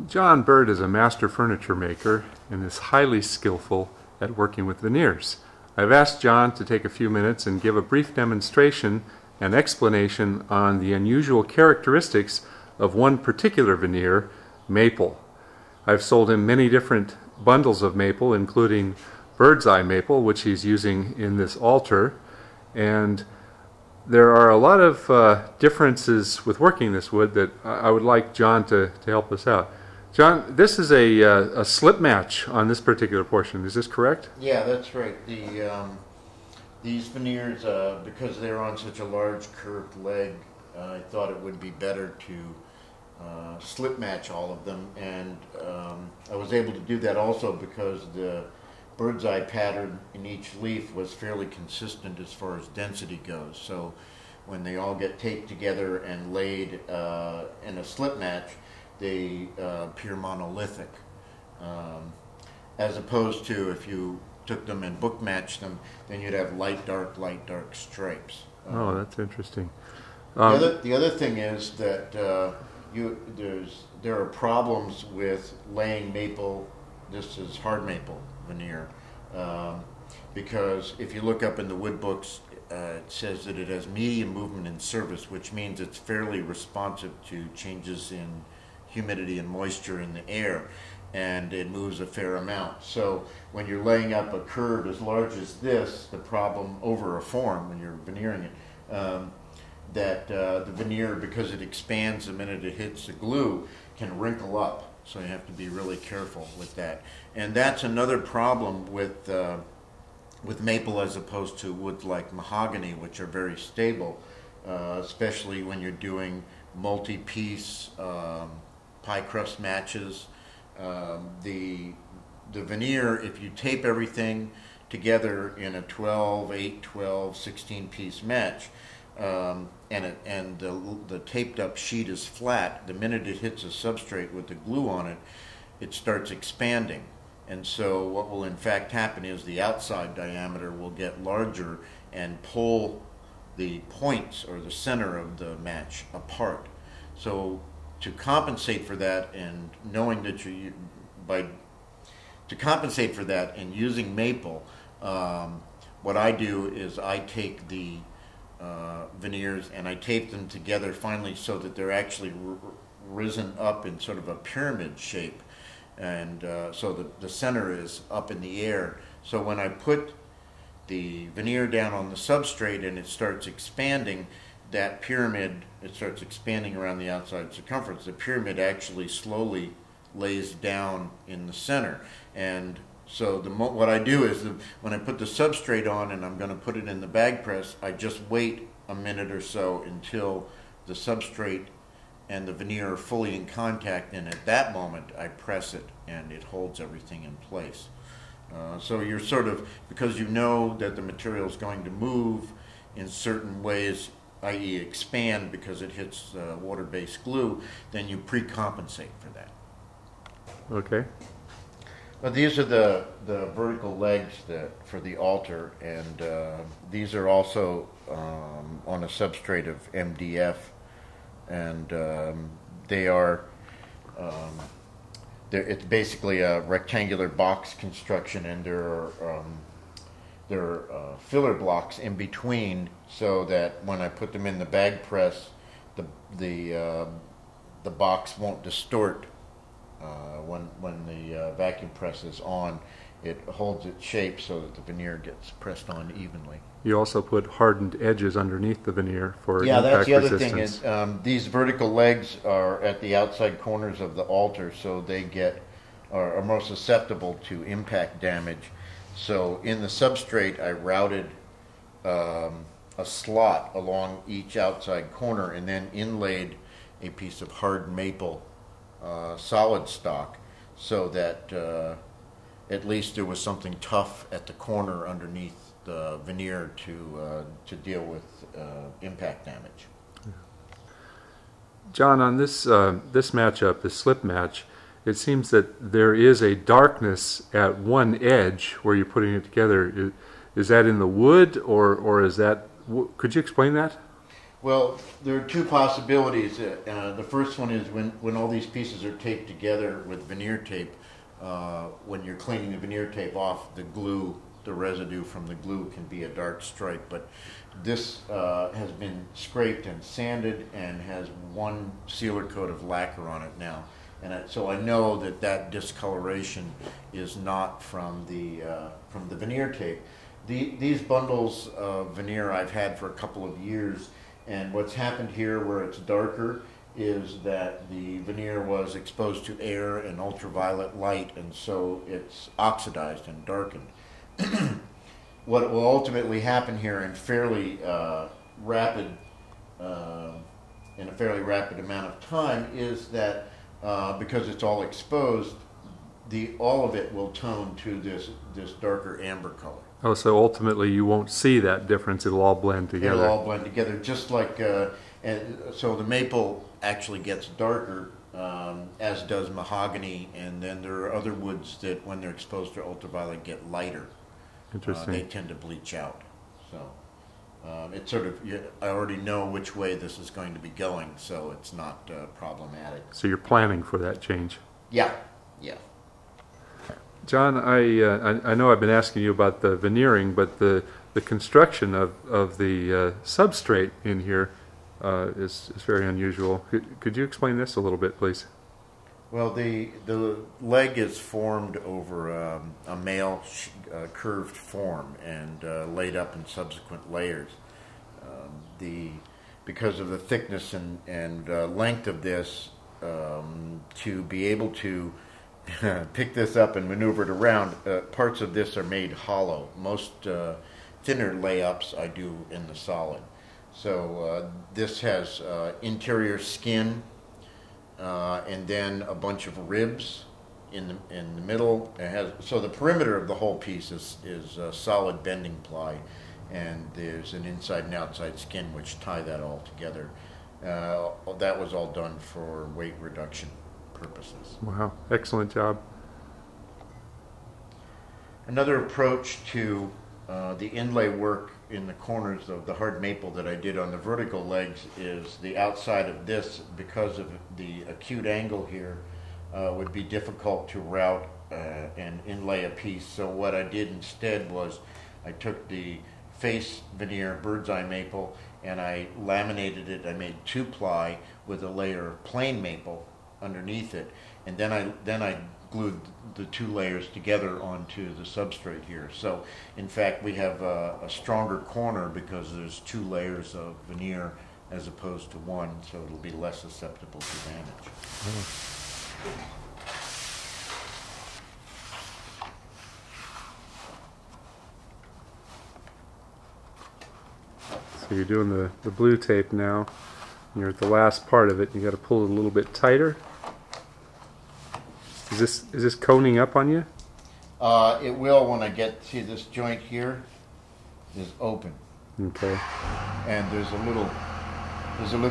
John Burt is a master furniture maker and is highly skillful at working with veneers. I've asked John to take a few minutes and give a brief demonstration and explanation on the unusual characteristics of one particular veneer, maple. I've sold him many different bundles of maple, including bird's eye maple, which he's using in this altar, and there are a lot of differences with working this wood that I would like John to help us out. John, this is a slip match on this particular portion. Is this correct? Yeah, that's right. These veneers, because they're on such a large curved leg, I thought it would be better to slip match all of them, and I was able to do that also because the bird's eye pattern in each leaf was fairly consistent as far as density goes. So when they all get taped together and laid in a slip match, they appear monolithic, as opposed to if you took them and book matched them, then you'd have light dark stripes. Oh, that's interesting. The other thing is that there are problems with laying maple. This is hard maple veneer, because if you look up in the wood books, it says that it has medium movement and surface, which means it's fairly responsive to changes in humidity and moisture in the air, and it moves a fair amount. So when you're laying up a curve as large as this, the problem over a form when you're veneering it, that the veneer, because it expands the minute it hits the glue, can wrinkle up. So you have to be really careful with that. And that's another problem with maple as opposed to woods like mahogany, which are very stable, especially when you're doing multi-piece pie crust matches. The veneer, if you tape everything together in a 12, 8, 12, 16 piece match, and the taped up sheet is flat, the minute it hits a substrate with the glue on it, it starts expanding. And so what will in fact happen is the outside diameter will get larger and pull the points or the center of the match apart. So to compensate for that, and knowing that to compensate for that and using maple, what I do is I take the veneers and I tape them together finally so that they're actually risen up in sort of a pyramid shape, and so the center is up in the air. So when I put the veneer down on the substrate and it starts expanding, that pyramid, it starts expanding around the outside circumference. The pyramid actually slowly lays down in the center. And so what I do is when I put the substrate on and I'm going to put it in the bag press, I just wait a minute or so until the substrate and the veneer are fully in contact, and at that moment I press it and it holds everything in place. So you're sort of, because you know that the material is going to move in certain ways, i.e. expand because it hits water-based glue, then you pre-compensate for that. Okay. Well, these are the vertical legs for the altar, and these are also on a substrate of MDF, and they are it's basically a rectangular box construction, and there are filler blocks in between, so that when I put them in the bag press, the box won't distort when the vacuum press is on. It holds its shape so that the veneer gets pressed on evenly. You also put hardened edges underneath the veneer for impact resistance. Yeah, that's the other thing. Is these vertical legs are at the outside corners of the altar, so they are more susceptible to impact damage. So in the substrate, I routed a slot along each outside corner and then inlaid a piece of hard maple solid stock, so that at least there was something tough at the corner underneath the veneer to deal with impact damage. John, on this matchup, the slip match, it seems that there is a darkness at one edge where you're putting it together. Is that in the wood, or is that? Could you explain that? Well, there are two possibilities. The first one is when all these pieces are taped together with veneer tape, when you're cleaning the veneer tape off, the glue, the residue from the glue can be a dark stripe. But this has been scraped and sanded and has one sealer coat of lacquer on it now. And so I know that that discoloration is not from the veneer tape. These bundles of veneer I've had for a couple of years, and what's happened here where it's darker is that the veneer was exposed to air and ultraviolet light, and so it's oxidized and darkened. What will ultimately happen here in fairly rapid, in a fairly rapid amount of time is that because it's all exposed, all of it will tone to this darker amber color. Oh, so ultimately you won't see that difference. It'll all blend together. It'll all blend together, just like, and so the maple actually gets darker, as does mahogany, and then there are other woods that, when they're exposed to ultraviolet, get lighter. Interesting. They tend to bleach out. So it's sort of, I already know which way this is going to be going, so it's not problematic. So you're planning for that change. Yeah, yeah. John, I know I've been asking you about the veneering, but the construction of the substrate in here is very unusual. Could you explain this a little bit, please? Well, the leg is formed over a male curved form and laid up in subsequent layers. Because of the thickness and length of this, to be able to pick this up and maneuver it around, parts of this are made hollow. Most thinner layups I do in the solid. So this has interior skin, and then a bunch of ribs in the middle. It has, so the perimeter of the whole piece is solid bending ply, and there's an inside and outside skin which tie that all together. That was all done for weight reduction purposes. Wow, excellent job. Another approach to the inlay work in the corners of the hard maple that I did on the vertical legs is the outside of this, because of the acute angle here, would be difficult to route and inlay a piece. So what I did instead was I took the face veneer bird's eye maple and I laminated it. I made 2-ply with a layer of plain maple underneath it, and then I glued the 2 layers together onto the substrate here. So in fact we have a stronger corner because there's 2 layers of veneer as opposed to 1, so it'll be less susceptible to damage. So you're doing the blue tape now. You're at the last part of it. You got to pull it a little bit tighter. Is this coning up on you? It will when I get to this joint here is open. Okay. And there's a little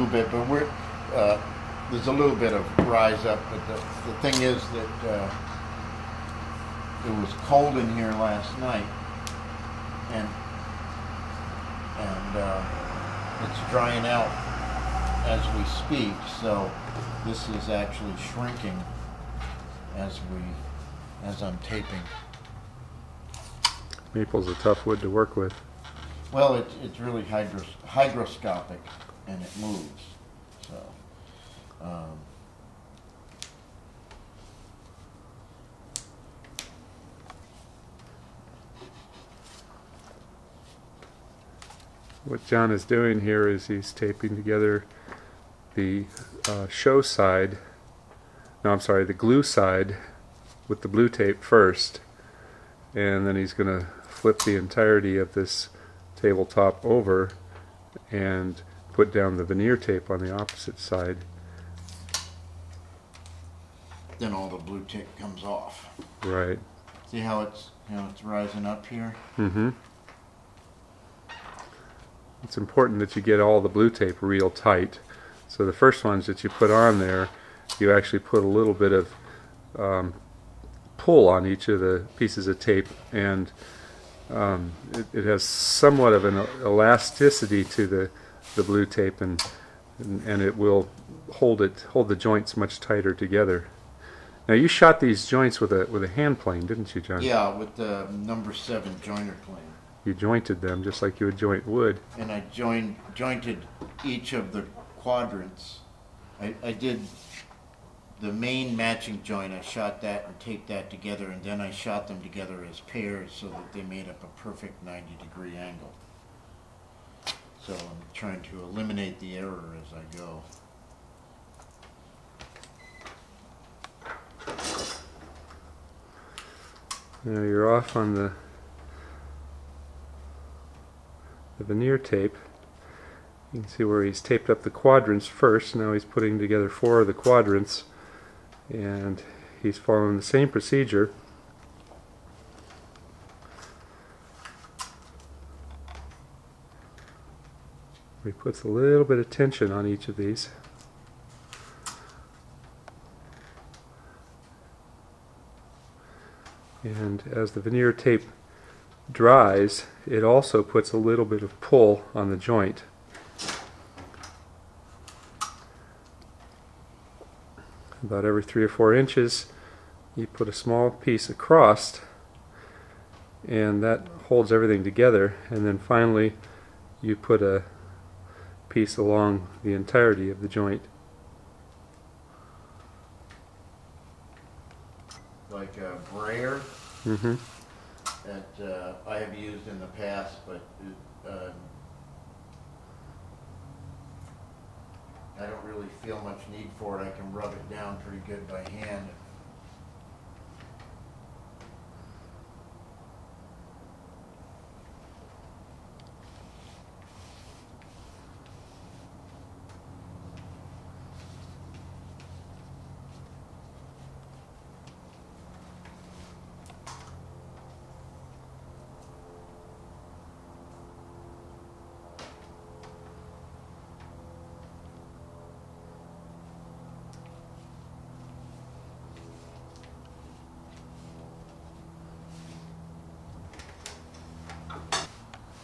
bit, but there's a little bit of rise up. But the thing is that it was cold in here last night, and it's drying out as we speak. So this is actually shrinking as I'm taping. Maple's a tough wood to work with. Well, it's really hygroscopic, and it moves. So, what John is doing here is he's taping together the show side. No, I'm sorry, the glue side with the blue tape first, and then he's going to flip the entirety of this tabletop over and put down the veneer tape on the opposite side. Then all the blue tape comes off. Right. See how it's rising up here? Mm-hmm. It's important that you get all the blue tape real tight. So the first ones that you put on there, you actually put a little bit of pull on each of the pieces of tape, and it has somewhat of an elasticity to the the blue tape, and it will hold the joints much tighter together. Now you shot these joints with a hand plane, didn't you, John? Yeah, with the number 7 joiner plane. You jointed them just like you would joint wood. And I jointed each of the quadrants. I did the main matching joint. I shot that and taped that together, and then I shot them together as pairs so that they made up a perfect 90-degree angle. So I'm trying to eliminate the error as I go. Now you're off on the veneer tape. You can see where he's taped up the quadrants first. Now he's putting together 4 of the quadrants, and he's following the same procedure. He puts a little bit of tension on each of these. And as the veneer tape dries, it also puts a little bit of pull on the joint. About every 3 or 4 inches, you put a small piece across, and that holds everything together. And then finally, you put a piece along the entirety of the joint. Like a brayer Mm-hmm. that I have used in the past, but I don't really feel much need for it. I can rub it down pretty good by hand.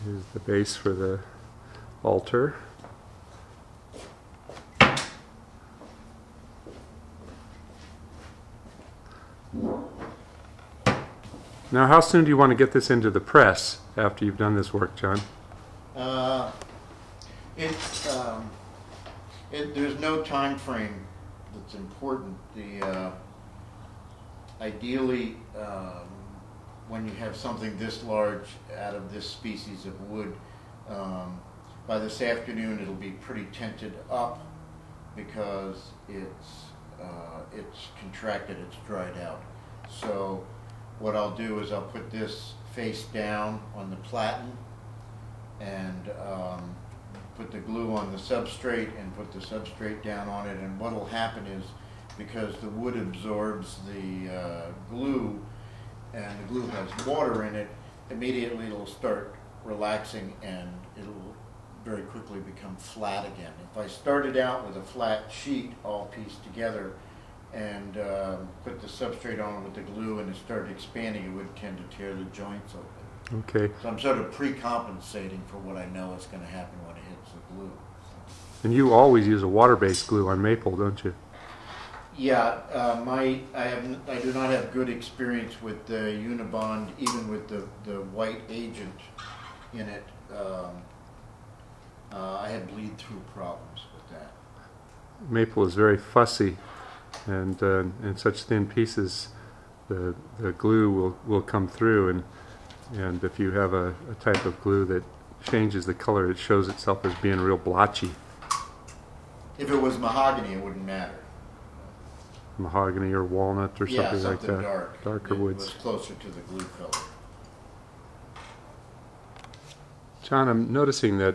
Here's the base for the altar. Now, how soon do you want to get this into the press after you've done this work, John? There's no time frame that's important. Ideally, when you have something this large out of this species of wood, by this afternoon it'll be pretty tinted up because it's contracted, it's dried out. So what I'll do is I'll put this face down on the platen and put the glue on the substrate and put the substrate down on it, and what will happen is, because the wood absorbs the glue and the glue has water in it, immediately it'll start relaxing and it'll very quickly become flat again. If I started out with a flat sheet all pieced together and put the substrate on with the glue and it started expanding, it would tend to tear the joints open. Okay. So I'm sort of pre-compensating for what I know is going to happen when it hits the glue. And you always use a water-based glue on maple, don't you? Yeah, I do not have good experience with the Unibond, even with the white agent in it. I had bleed-through problems with that. Maple is very fussy, and in such thin pieces, the glue will come through, and if you have a type of glue that changes the color, it shows itself as being real blotchy. If it was mahogany, it wouldn't matter. Mahogany or walnut or something like that. Dark. Darker woods. It was closer to the glue color. John, I'm noticing that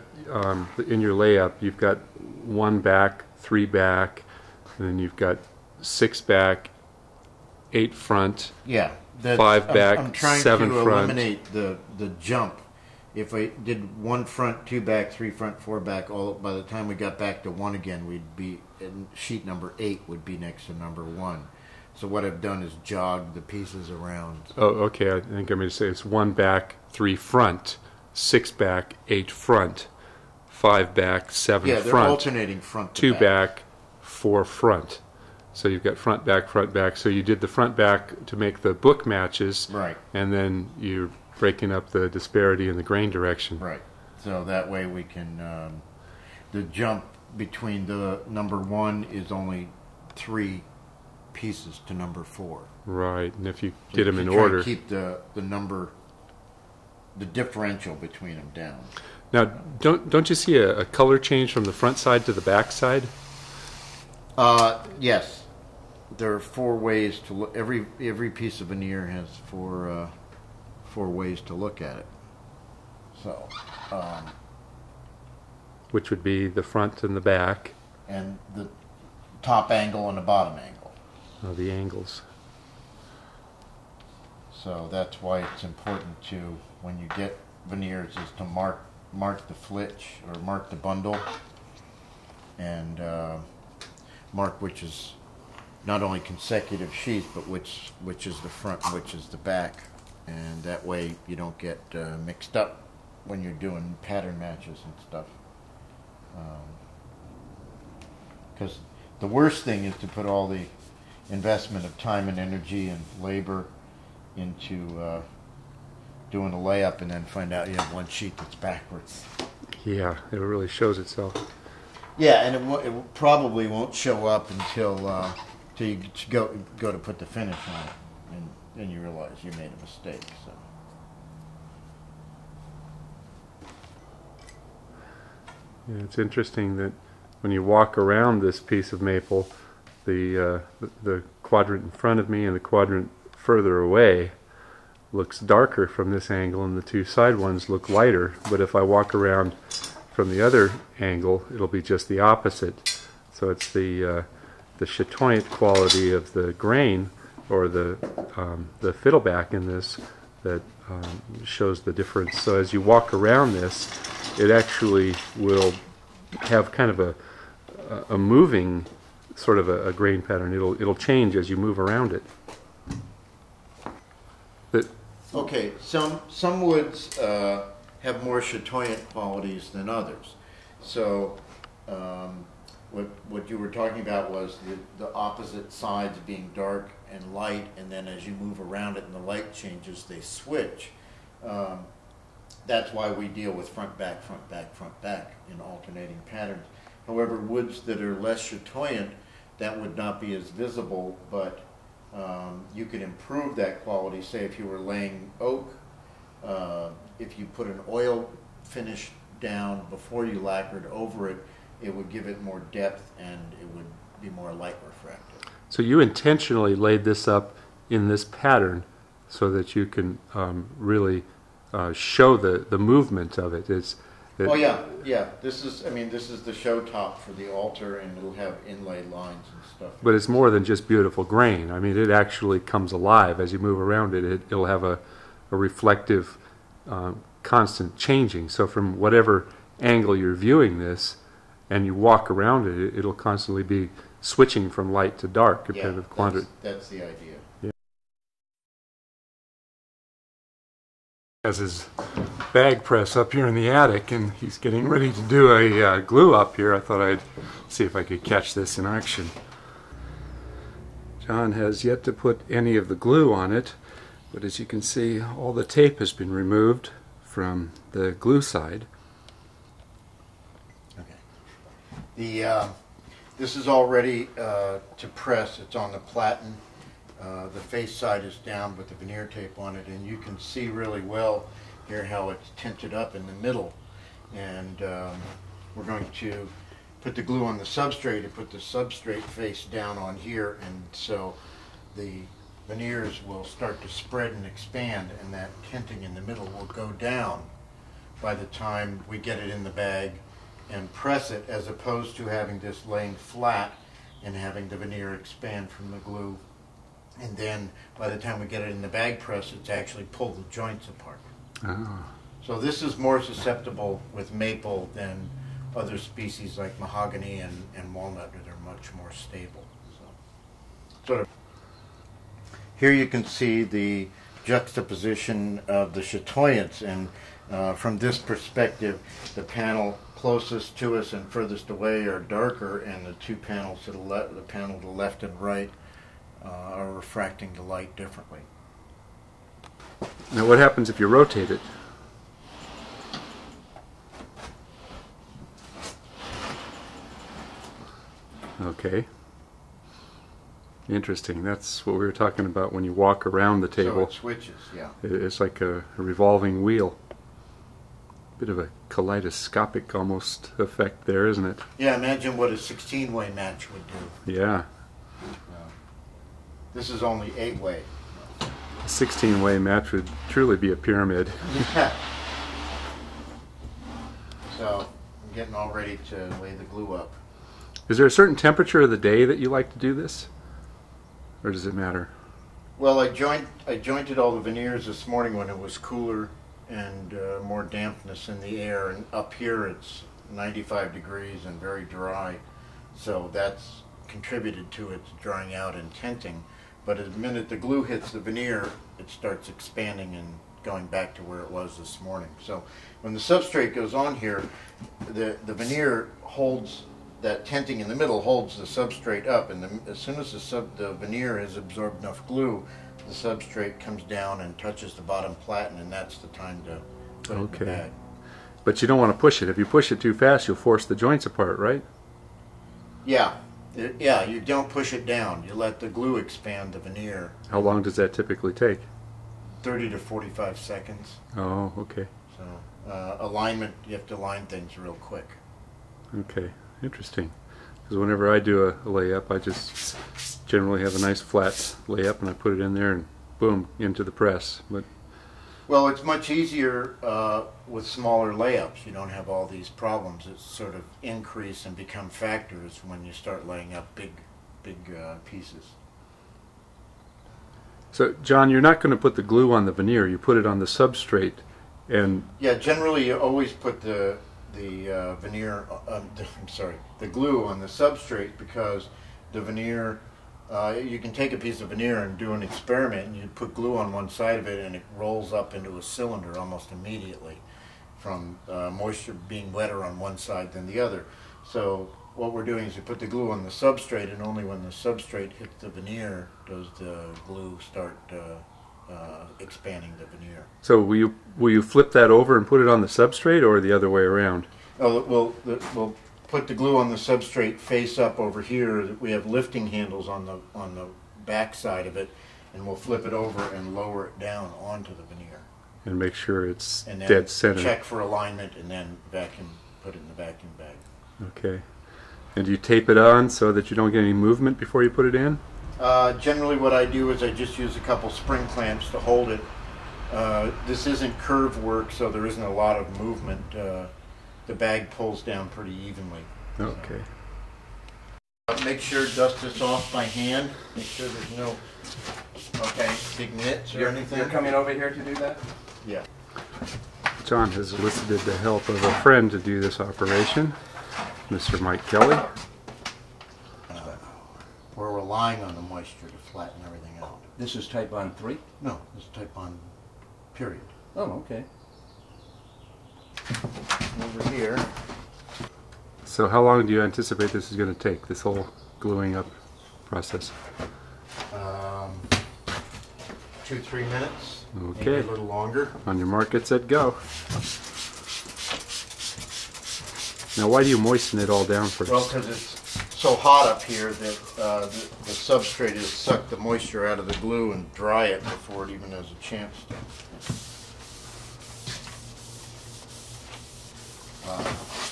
in your layup you've got 1 back, 3 back, and then you've got 6 back, 8 front, Yeah, 5 back, I'm trying 7 to front. eliminate the jump. If I did 1 front, 2 back, 3 front, 4 back, all by the time we got back to 1 again, we'd be in sheet number 8 would be next to number 1. So what I've done is jogged the pieces around. Oh, okay. I think I'm going to say it's 1 back, 3 front, 6 back, 8 front, 5 back, 7 Yeah, front. they're alternating front to 2 back. back, 4 front. So you've got front back, front back. So you did the front back to make the book matches, Right. and then you're breaking up the disparity in the grain direction. Right. So that way we can, the jump between the number 1 is only 3 pieces to number 4. Right, and if you So get them you in try and order. keep the number, the differential between them down. Now, don't you see a color change from the front side to the back side? Yes. There are 4 ways to look. Every piece of veneer has 4 ways to look at it. So, Which would be the front and the back. and the top angle and the bottom angle. The angles. So that's why it's important to, when you get veneers, is to mark the flitch or mark the bundle, and mark which is not only consecutive sheets, but which is the front and which is the back, and that way you don't get mixed up when you're doing pattern matches and stuff. Because the worst thing is to put all the investment of time and energy and labor into doing a layup and then find out you have one sheet that's backwards. Yeah, it really shows itself. Yeah, and it probably won't show up until you go to put the finish on it, and then you realize you made a mistake. So. Yeah, it's interesting that when you walk around this piece of maple, the quadrant in front of me and the quadrant further away looks darker from this angle, and the 2 side ones look lighter. But if I walk around from the other angle, it'll be just the opposite. So it's the chatoyant quality of the grain, or the fiddleback in this, that shows the difference. So as you walk around this, it actually will have kind of a moving sort of a grain pattern. It'll change as you move around it. Okay, some woods have more chatoyant qualities than others. So what you were talking about was the opposite sides being dark and light, and then as you move around it and the light changes, they switch. That's why we deal with front, back, front, back, front, back in alternating patterns. However, woods that are less chatoyant, that would not be as visible, but you could improve that quality. Say if you were laying oak, if you put an oil finish down before you lacquered over it, it would give it more depth and it would be more light refractive. So you intentionally laid this up in this pattern so that you can really show the movement of it. Oh yeah. This is the show top for the altar, and it'll have inlaid lines and stuff. But it's more than just beautiful grain. I mean, it actually comes alive as you move around it. It'll have a reflective, constant changing. So from whatever angle you're viewing this, and you walk around it, it'll constantly be switching from light to dark, depending on the quantity. That's the idea. Yeah. Has his bag press up here in the attic, and he's getting ready to do a glue up here. I thought I'd see if I could catch this in action. John has yet to put any of the glue on it, but as you can see, all the tape has been removed from the glue side. This is all ready to press. It's on the platen. The face side is down with the veneer tape on it, and you can see really well here how it's tinted up in the middle. And we're going to put the glue on the substrate and put the substrate face down on here, and so the veneers will start to spread and expand, and that tinting in the middle will go down by the time we get it in the bag and press it, as opposed to having this laying flat and having the veneer expand from the glue. And then by the time we get it in the bag press, it's actually pulled the joints apart. Oh. So this is more susceptible with maple than other species like mahogany and walnut that are much more stable. So here you can see the juxtaposition of the chatoyants, and From this perspective, the panel closest to us and furthest away are darker, and the two panels to the panel to the left and right are refracting the light differently. Now what happens if you rotate it? Okay. Interesting. That's what we were talking about when you walk around the table. So it switches, yeah. It's like a revolving wheel. Bit of a kaleidoscopic almost effect there, isn't it? Yeah, imagine what a 16-way match would do. Yeah. This is only 8-way. A 16-way match would truly be a pyramid. Yeah. So I'm getting all ready to lay the glue up. Is there a certain temperature of the day that you like to do this? Or does it matter? Well, I jointed all the veneers this morning when it was cooler and more dampness in the air, and up here it's 95 degrees and very dry, so that's contributed to it drying out and tinting. But the minute the glue hits the veneer, it starts expanding and going back to where it was this morning. So when the substrate goes on here, the veneer holds, that tinting in the middle holds the substrate up, and as soon as the veneer has absorbed enough glue, the substrate comes down and touches the bottom platen, and that's the time to put it in the bag. But you don't want to push it. If you push it too fast, you'll force the joints apart, right? Yeah. Yeah, you don't push it down. You let the glue expand the veneer. How long does that typically take? 30 to 45 seconds. Oh, okay. So alignment, you have to align things real quick. Okay, interesting. Because whenever I do a layup, I just generally have a nice flat layup and I put it in there and boom, into the press. But well, it's much easier with smaller layups. You don't have all these problems. It's sort of increase and become factors when you start laying up big pieces. So, John, you're not going to put the glue on the veneer. You put it on the substrate, and yeah, generally you always put the veneer. The glue on the substrate, because the veneer. You can take a piece of veneer and do an experiment, and you put glue on one side of it, and it rolls up into a cylinder almost immediately from moisture being wetter on one side than the other. So what we're doing is we put the glue on the substrate, and only when the substrate hits the veneer does the glue start expanding the veneer. So will you flip that over and put it on the substrate, or the other way around? Oh, we'll put the glue on the substrate face up over here. We have lifting handles on the back side of it, and we'll flip it over and lower it down onto the veneer. And make sure it's and then dead center. Check for alignment, and then put it in the vacuum bag. Okay. And do you tape it on so that you don't get any movement before you put it in? Generally what I do is I just use a couple spring clamps to hold it. This isn't curve work, so there isn't a lot of movement. The bag pulls down pretty evenly. Okay. So, make sure dust this off by hand. Make sure there's no big nits or anything. You're coming over here to do that? Yeah. John has elicited the help of a friend to do this operation, Mr. Mike Kelly. We're relying on the moisture to flatten everything out. This is type on 3? No, this is type on period. Oh, okay. Over here. So how long do you anticipate this is going to take, this whole gluing up process? 2-3 minutes. Okay. Maybe a little longer. On your mark, get set, go. Now, why do you moisten it all down first? Well, because it's so hot up here that the substrate has sucked the moisture out of the glue and dry it before it even has a chance to.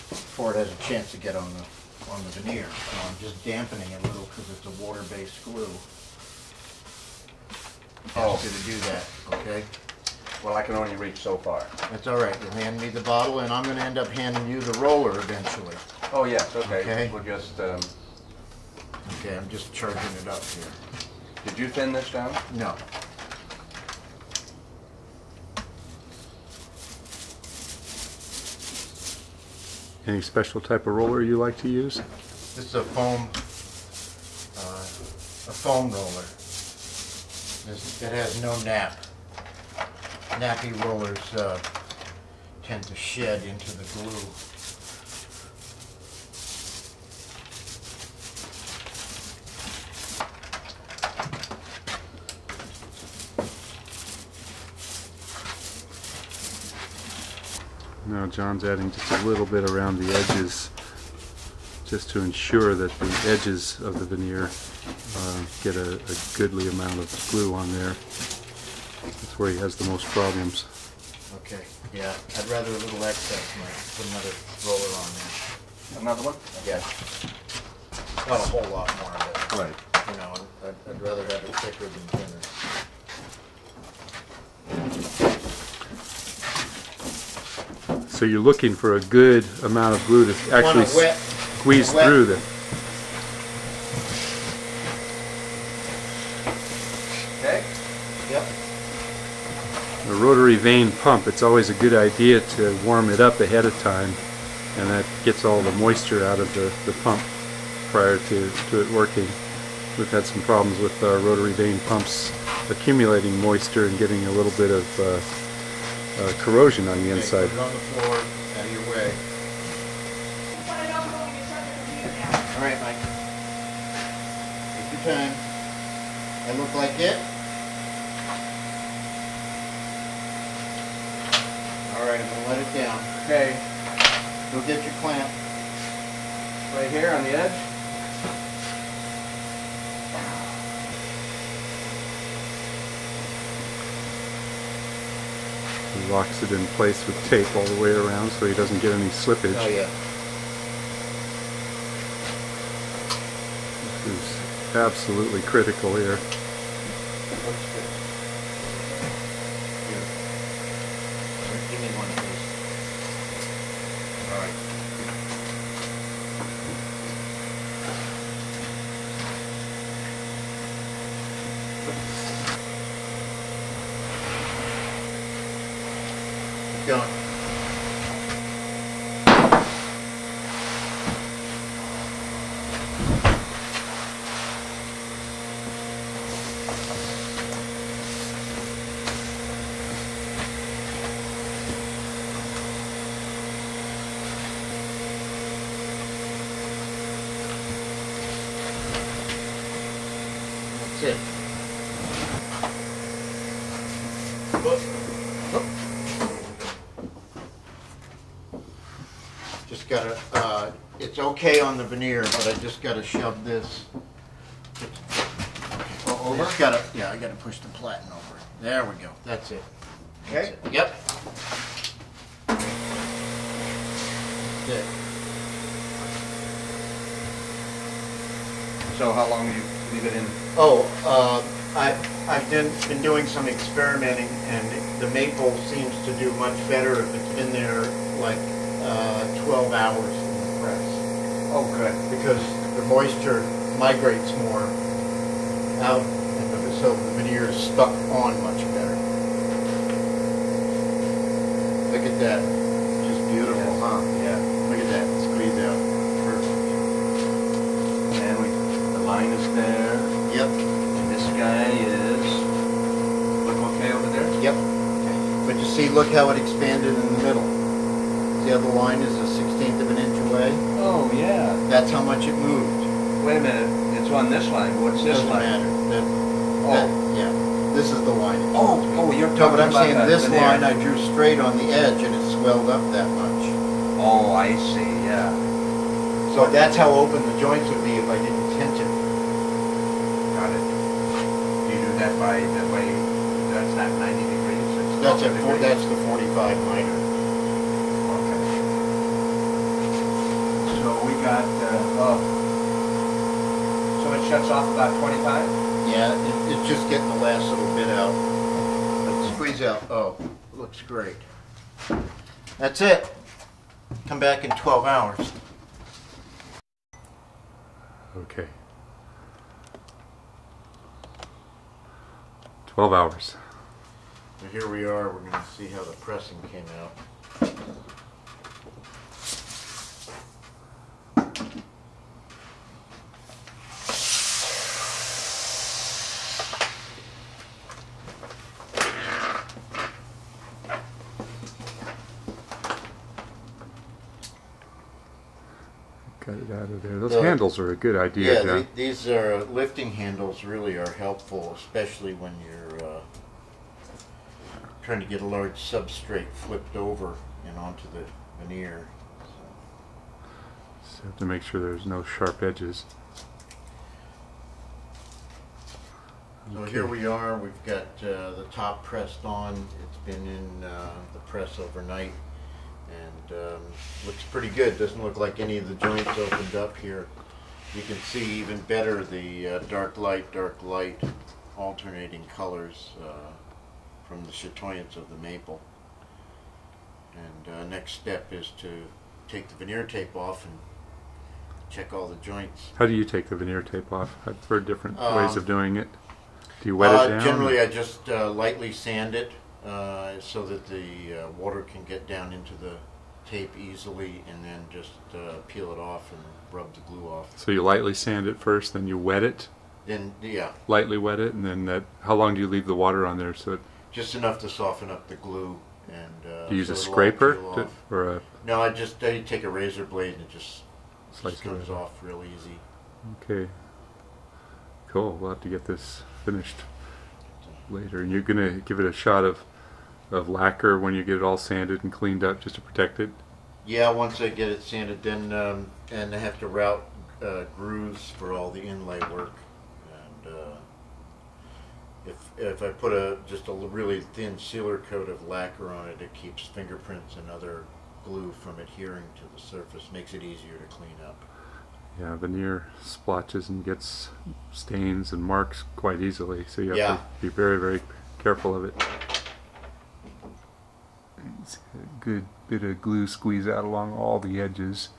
Before it has a chance to get on the veneer. So I'm just dampening it a little because it's a water-based glue. Ask you to do that, okay? Well, I can only reach so far. That's all right. You hand me the bottle, and I'm going to end up handing you the roller eventually. Oh, yes, okay. Okay. We'll just, Okay, I'm just charging it up here. did you thin this down? No. Any special type of roller you like to use? This is a foam roller. It has no nap. Nappy rollers tend to shed into the glue. Now John's adding just a little bit around the edges, just to ensure that the edges of the veneer get a goodly amount of glue on there. That's where he has the most problems. Okay, yeah, I'd rather a little excess, Mike. Put another roller on there. Another one? Yeah. Not a whole lot more of it. Right. You know, I'd rather have it thicker than thinner. So you're looking for a good amount of glue to actually squeeze through the... Okay. Yep. A rotary vane pump, it's always a good idea to warm it up ahead of time, and that gets all the moisture out of the pump prior to it working. We've had some problems with our rotary vane pumps accumulating moisture and getting a little bit of corrosion on the inside. Put it on the floor, out of your way. All right, Mike. Take your time. That look like it? All right, I'm gonna let it down. Okay. Go get your clamp. Right here on the edge. He locks it in place with tape all the way around so he doesn't get any slippage. Oh yeah. This is absolutely critical here. Looks good. Here. Give me one of these. All right. Keep going. That's it. Just gotta, it's okay on the veneer, but I just gotta shove this. Over? Just gotta, yeah, I gotta push the platen over it. There we go. That's it. Okay. That's it. Yep. That's it. So how long do you leave it in? Oh, I've been doing some experimenting, and the maple seems to do much better if it's been there like 12 hours in the press. Oh, good. Because the moisture migrates more out, and so the veneer is stuck on much better. Look at that. Just beautiful, Yes. huh? Yeah. Look at that. Squeeze out. Perfect. And the line is there. Yep. And this guy is, look okay over there? Yep. Okay. But you see, look how it expanded in the middle. See how the line is a 1/16 of an inch away? Oh, yeah. That's how much it moved. Wait a minute, it's on this line. What's this Doesn't line? matter. Yeah. This is the line. Oh, you're No, talking but I'm about saying that this veneer. line I drew straight on the edge and it swelled up that much. Oh, I see, yeah. So that's how open the joints would be if I didn't tint it. Got it. Do you do that by the way, that's not 90 degrees? It's That's 12 degrees. that's the 45 minor. Okay. So we got, so it shuts off about 25? Yeah, it's just getting the last little bit out. But squeeze out. Oh, looks great. That's it. Come back in 12 hours. Okay. 12 hours. So here we are. We're going to see how the pressing came out. got it out of there. Those The- handles are a good idea, Yeah, John. these lifting handles really are helpful, especially when you're trying to get a large substrate flipped over and onto the veneer. Just have to make sure there's no sharp edges. So Okay. here we are, we've got the top pressed on. It's been in the press overnight and looks pretty good. Doesn't look like any of the joints opened up here. You can see even better the dark light alternating colors from the chatoyance of the maple. And next step is to take the veneer tape off and check all the joints. How do you take the veneer tape off? I've heard different ways of doing it. Do you wet it down? Generally, I just lightly sand it so that the water can get down into the tape easily, and then just peel it off and rub the glue off. So you lightly sand it first, then you wet it, Then, yeah, lightly wet it, and then that. How long do you leave the water on there? So it, just enough to soften up the glue. And do you use so a it'll all scraper peel off. or a No, I take a razor blade and it just slice comes it? off real easy. Okay. Cool. We'll have to get this finished later. And you're gonna give it a shot of lacquer when you get it all sanded and cleaned up, just to protect it. Yeah, once I get it sanded, then and I have to route grooves for all the inlay work. And if I put just a really thin sealer coat of lacquer on it, it keeps fingerprints and other glue from adhering to the surface, makes it easier to clean up. Yeah, veneer splotches and gets stains and marks quite easily, so you have Yeah. to be very, very careful of it. It's a good bit of glue squeeze out along all the edges.